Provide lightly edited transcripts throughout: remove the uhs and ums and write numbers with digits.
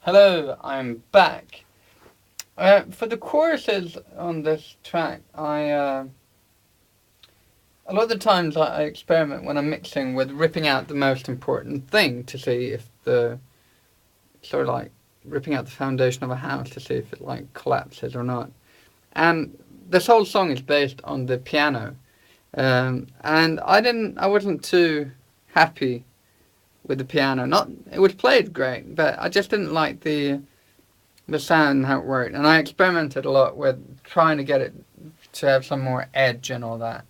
Hello, I'm back. For the choruses on this track, a lot of the times I experiment when I'm mixing with ripping out the most important thing to see if sort of like ripping out the foundation of a house to see if it like collapses or not. And this whole song is based on the piano. And I wasn't too happy with the piano. It was played great, but I just didn't like the sound and how it worked. And I experimented a lot with trying to get it to have some more edge and all that.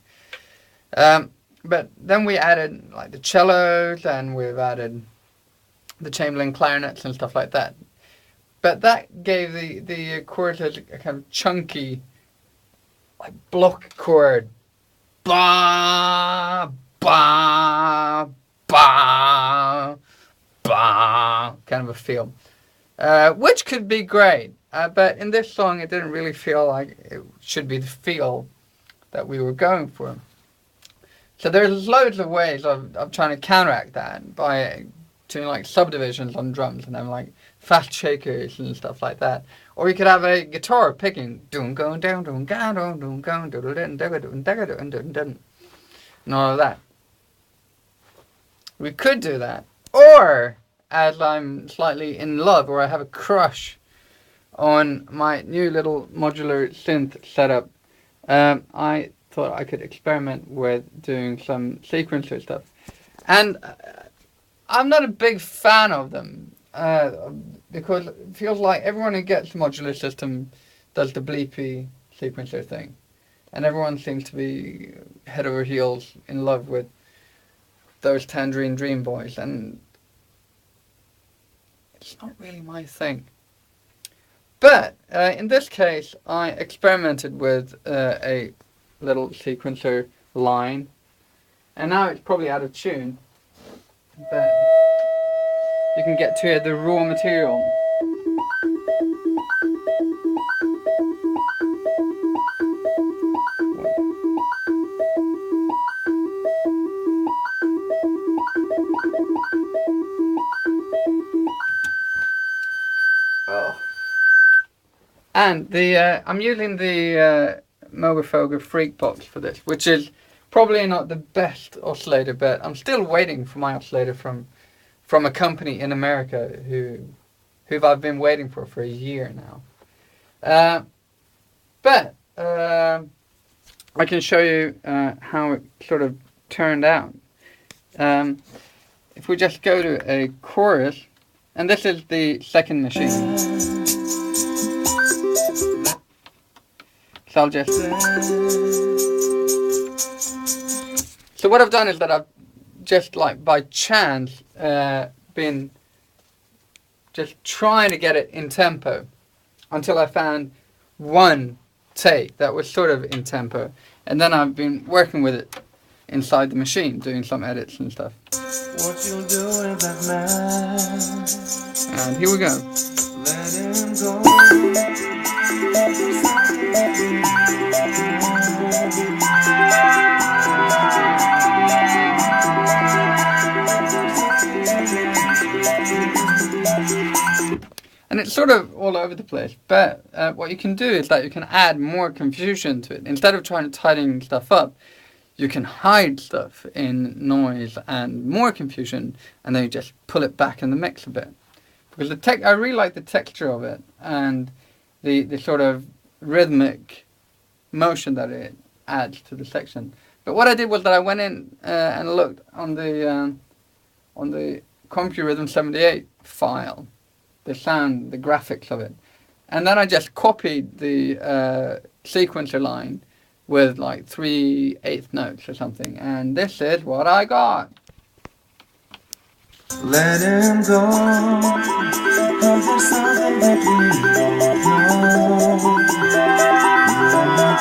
But then we added like the cellos, and we've added the Chamberlain clarinets and stuff like that. But that gave the chords a kind of chunky, like block chord, ba ba ba ba, kind of a feel, which could be great. But in this song, it didn't really feel like it should be the feel that we were going for. So there's loads of ways of trying to counteract that by doing like subdivisions on drums and having like fast shakers and stuff like that. Or you could have a guitar picking and all of that. We could do that. Or, as I'm slightly in love, or I have a crush on my new little modular synth setup, I thought I could experiment with doing some sequencer stuff. And I'm not a big fan of them, because it feels like everyone who gets a modular system does the bleepy sequencer thing. And everyone seems to be head over heels in love with those Tangerine Dream boys, and it's not really my thing. But in this case, I experimented with a little sequencer line, and now it's probably out of tune, but you can get to the raw material. And I'm using the Moog Freak Box for this, which is probably not the best oscillator, but I'm still waiting for my oscillator from a company in America who I've been waiting for a year now. But I can show you how it sort of turned out. If we just go to a chorus, and this is the second machine. So I'll just... So what I've done is that I've just like by chance been just trying to get it in tempo until I found one take that was sort of in tempo, and then I've been working with it inside the machine, doing some edits and stuff. What you do with that man? And here we go. Let him go. And it's sort of all over the place, but what you can do is that you can add more confusion to it. Instead of trying to tidying stuff up, you can hide stuff in noise and more confusion, and then you just pull it back in the mix a bit. Because I really like the texture of it and the sort of rhythmic motion that it adds to the section. But what I did was that I went in and looked on the CompuRhythm 78 file, the sound, the graphics of it, and then I just copied the sequencer line with like 3/8 notes or something, and this is what I got. Let him go, 'cause there's something that we don't know.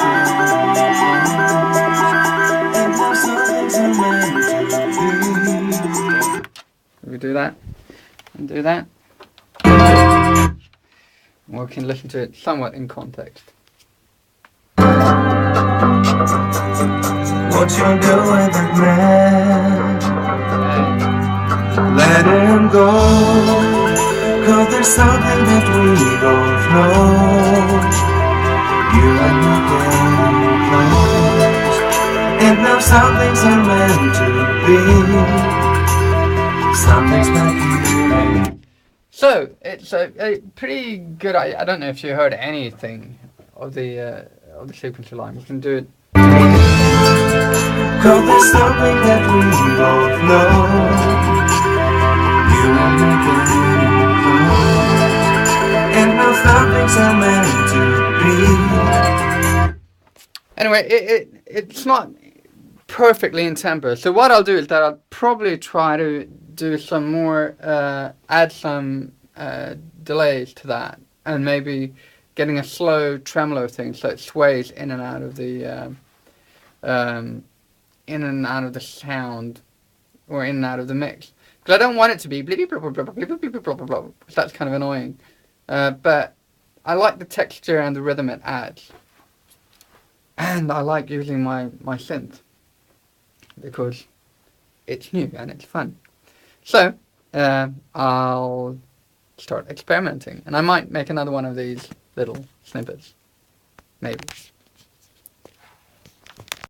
And there's something meant to be. We do that, and do that. We can listen to it somewhat in context. What you do with that man? Let him go, 'Cause there's something that we both know. You and me getting close, and now some things are meant to be. Some things might be. So it's a pretty good. I don't know if you heard anything of the sequence line. We can do it. 'Cause there's something that we both know. You and me getting close, and now some things are meant to be. Anyway, it's not perfectly in tempo. So what I'll do is that I'll probably try to do some more, add some delays to that, and maybe getting a slow tremolo thing so it sways in and out of the sound, or in and out of the mix. Because I don't want it to be bleep blah blah blah bleep bleep blah blah blah. That's kind of annoying. But I like the texture and the rhythm it adds. And I like using my synth because it's new and it's fun. So I'll start experimenting, and I might make another one of these little snippets, maybe.